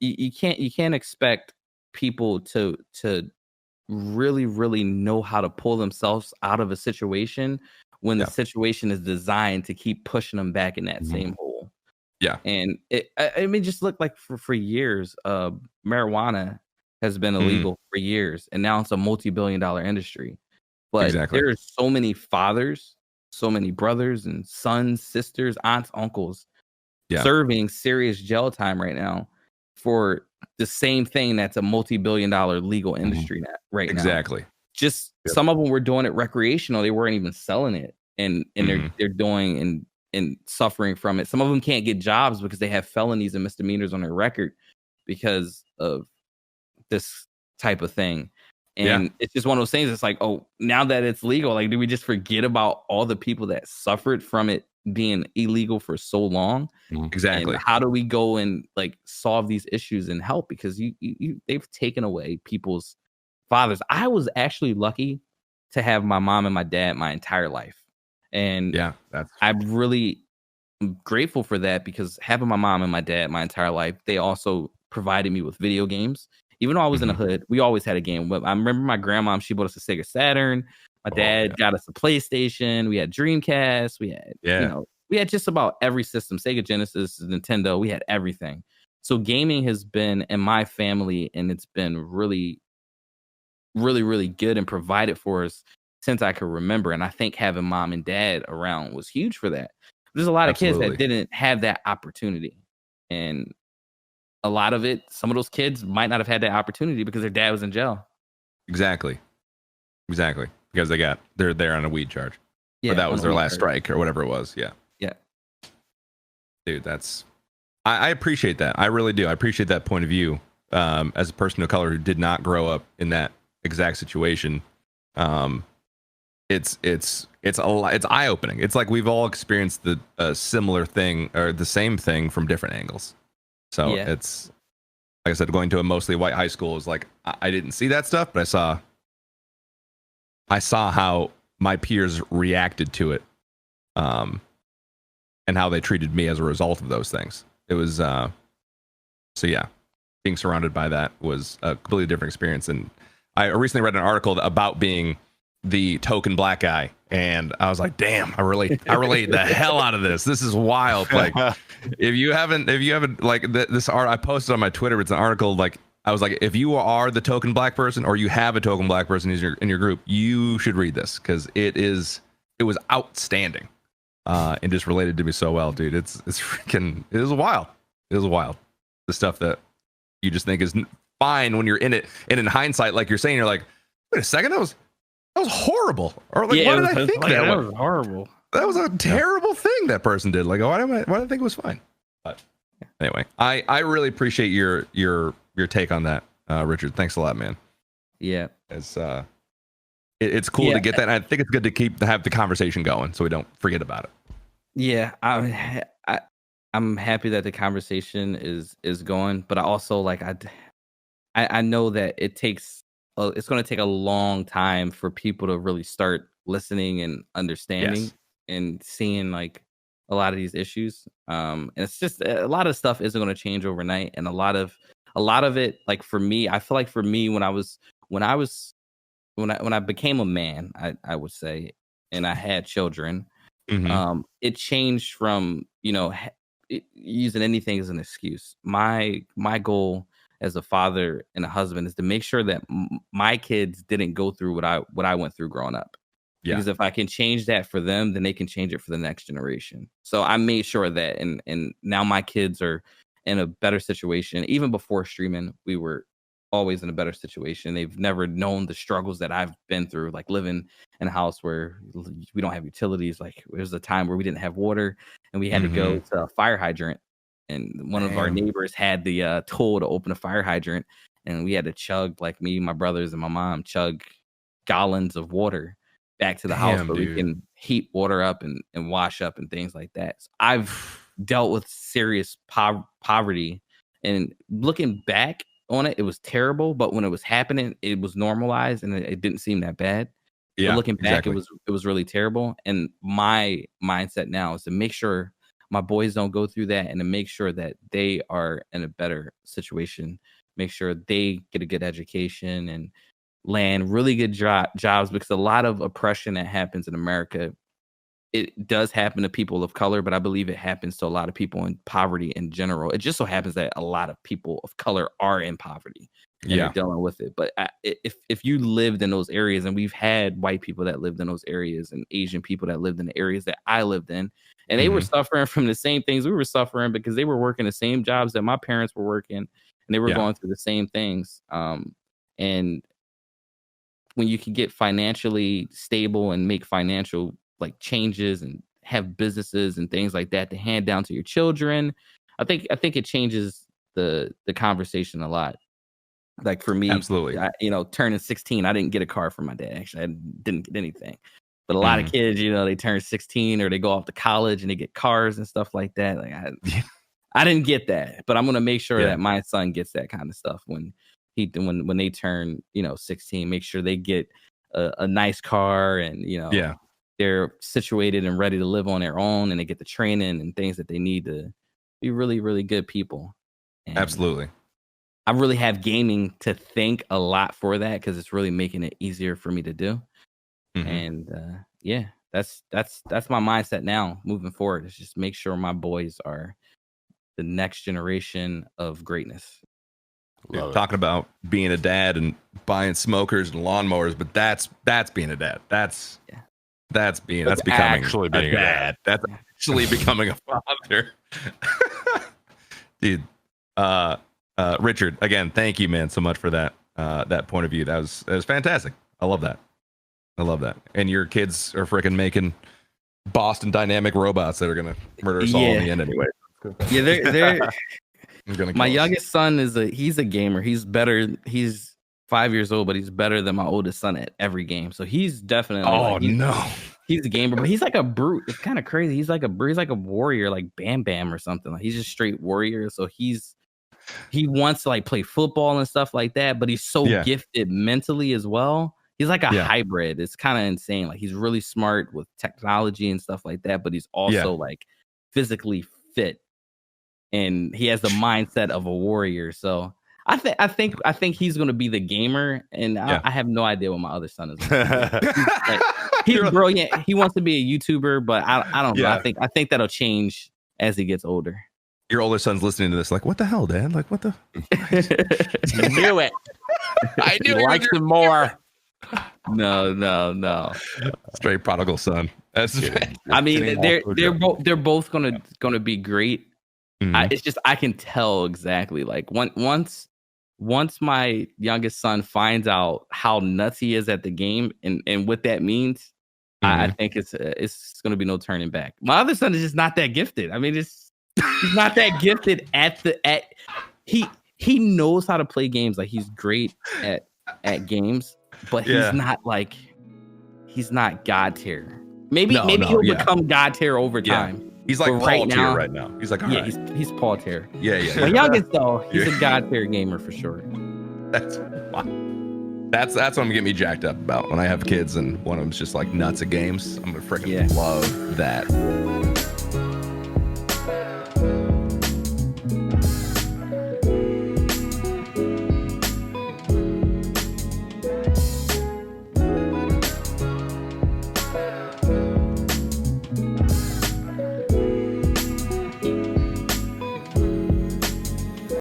You can't expect people to really know how to pull themselves out of a situation when the situation is designed to keep pushing them back in that same hole. Yeah. And I mean, just look like for years, marijuana has been illegal for years, and now it's a multi-billion-dollar industry. But there's so many fathers, so many brothers and sons, sisters, aunts, uncles serving serious jail time right now for the same thing that's a multi-billion-dollar legal industry now. Exactly. Just some of them were doing it recreational. They weren't even selling it, and they're doing and suffering from it. Some of them can't get jobs because they have felonies and misdemeanors on their record because of this type of thing. And it's just one of those things. It's like, oh, now that it's legal, like, do we just forget about all the people that suffered from it being illegal for so long? Exactly. And how do we go and like solve these issues and help? Because they've taken away people's fathers. I was actually lucky to have my mom and my dad my entire life. And I'm really grateful for that, because having my mom and my dad my entire life, they also provided me with video games. Even though I was in the hood, we always had a game. I remember my grandma, she bought us a Sega Saturn. My dad got us a PlayStation. We had Dreamcast. We had, we had just about every system, Sega Genesis, Nintendo. We had everything. So gaming has been in my family, and it's been really, really, really good and provided for us since I could remember. And I think having mom and dad around was huge for that. There's a lot of kids that didn't have that opportunity. And a lot of it, some of those kids might not have had that opportunity because their dad was in jail. Exactly. Because they're there on a weed charge. Yeah, or that was their last strike or whatever it was. Yeah. Dude, I appreciate that. I really do. I appreciate that point of view. As a person of color who did not grow up in that exact situation. It's eye-opening. It's like we've all experienced the similar thing or the same thing from different angles. So it's, like I said, going to a mostly white high school is like, I didn't see that stuff, but I saw how my peers reacted to it, and how they treated me as a result of those things. It was, being surrounded by that was a completely different experience. And I recently read an article about being the token black guy, and I was like, damn, I relate the hell out of this. This is wild. Like, if you haven't like this art I posted on my Twitter, it's an article, like, I was like, if you are the token black person or you have a token black person in your group, you should read this, because it was outstanding, and just related to me so well, dude. It is wild. The stuff that you just think is fine when you're in it, and in hindsight, like you're saying, you're like, wait a second, that was horrible. Or like, why did I think that was horrible? That was a terrible thing that person did. Like, why did I think it was fine? But anyway, I really appreciate your take on that, Richard. Thanks a lot, man. Yeah, it's cool to get that. And I think it's good to have the conversation going so we don't forget about it. Yeah, I'm happy that the conversation is going, but I also like I know that it's going to take a long time for people to really start listening and understanding and seeing like a lot of these issues. And it's just a lot of stuff isn't going to change overnight, and a lot of it, like for me, I feel like for me when I became a man, I would say, and I had children, it changed from using anything as an excuse. My goal as a father and a husband is to make sure that my kids didn't go through what I went through growing up. Yeah. Because if I can change that for them, then they can change it for the next generation. So I made sure that, and now my kids are in a better situation. Even before streaming, we were always in a better situation. They've never known the struggles that I've been through, like living in a house where we don't have utilities. Like, there was a time where we didn't have water and we had to go to a fire hydrant. And one of our neighbors had the tool to open a fire hydrant, and we had to chug, like me, my brothers, and my mom, chug gallons of water back to the house where we can heat water up and wash up and things like that. So I've dealt with serious poverty, and looking back on it, it was terrible. But when it was happening, it was normalized, and it didn't seem that bad. Yeah, but looking back, it was really terrible. And my mindset now is to make sure my boys don't go through that, and to make sure that they are in a better situation, make sure they get a good education and land really good jobs, because a lot of oppression that happens in America, it does happen to people of color, but I believe it happens to a lot of people in poverty in general. It just so happens that a lot of people of color are in poverty and they're dealing with it. But if you lived in those areas, and we've had white people that lived in those areas and Asian people that lived in the areas that I lived in, and they were suffering from the same things we were suffering, because they were working the same jobs that my parents were working, and they were going through the same things. And when you can get financially stable and make financial like changes and have businesses and things like that to hand down to your children, I think it changes the conversation a lot. Like for me, absolutely, turning 16, I didn't get a car from my dad. Actually, I didn't get anything. But a lot of kids, they turn 16 or they go off to college and they get cars and stuff like that. Like I didn't get that, but I'm gonna make sure that my son gets that kind of stuff when they turn 16. Make sure they get a nice car, and they're situated and ready to live on their own, and they get the training and things that they need to be really, really good people. And absolutely. I really have gaming to thank a lot for that, because it's really making it easier for me to do. And that's my mindset now moving forward, is just make sure my boys are the next generation of greatness. Talking about being a dad and buying smokers and lawnmowers, but that's being a dad. That's becoming actually being a dad. That's actually becoming a father. Dude, Richard, again, thank you, man, so much for that point of view. That was fantastic. I love that. And your kids are freaking making Boston Dynamic robots that are gonna murder us all in the end anyway. Yeah, they're my youngest son he's a gamer. He's better. He's 5 years old, but he's better than my oldest son at every game. So he's definitely he's a gamer, but he's like a brute. It's kind of crazy. He's like a warrior, like Bam Bam or something. Like he's just straight warrior. So he wants to like play football and stuff like that, but he's so gifted mentally as well. He's like a hybrid. It's kind of insane. Like he's really smart with technology and stuff like that, but he's also like physically fit, and he has the mindset of a warrior. So I think he's going to be the gamer, and I have no idea what my other son is. He's brilliant. He wants to be a YouTuber, but I don't know. I think that'll change as he gets older. Your older son's listening to this, like, what the hell, Dad? Like, what the? You knew it. I knew he likes him more. No. Straight prodigal son. That's I mean, they're both gonna be great. It's just I can tell exactly. Like once my youngest son finds out how nuts he is at the game and what that means, I think it's gonna be no turning back. My other son is just not that gifted. I mean, he's not that gifted he knows how to play games. Like he's great at games. But he's not God tier. Maybe he'll become God tier over time. He's like Paul tier right now. He's like, he's Paul tier. Yeah. My youngest though, he's a God tier gamer for sure. That's what I'm gonna get me jacked up about when I have kids and one of them's just like nuts at games. I'm gonna freaking love that.